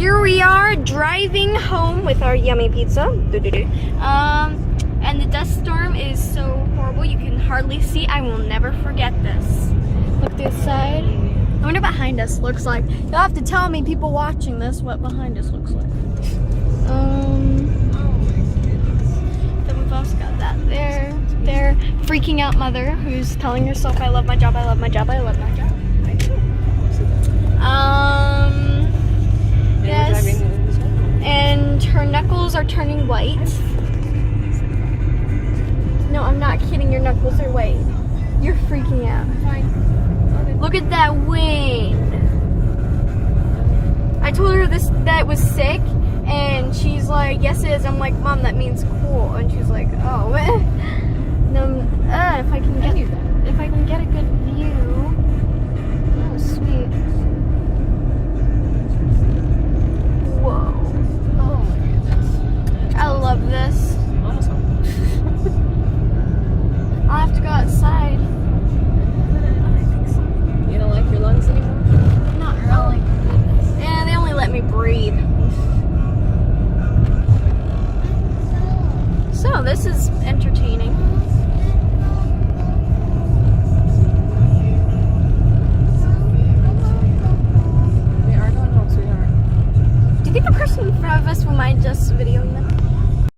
here we are driving home with our yummy pizza. And the dust storm is so horrible you can hardly see. I will never forget this. Look to the side. I wonder what behind us looks like. You'll have to tell me, people watching this, what behind us looks like. Then we've also got that there. There, freaking out mother who's telling herself, I love my job, I love my job, I love my job. Yes. And her knuckles are turning white. No, I'm not kidding. Your knuckles are white. You're freaking out. Fine. Look at that wind. I told her that it was sick, and she's like, yes it is. I'm like, Mom, that means cool. And she's like, oh. No, if I can get a good view. Oh, sweet. Whoa. Oh my goodness. I love this. Awesome. I'll have to go outside. You don't like your lungs anymore? Not really. Yeah, they only let me breathe. So this is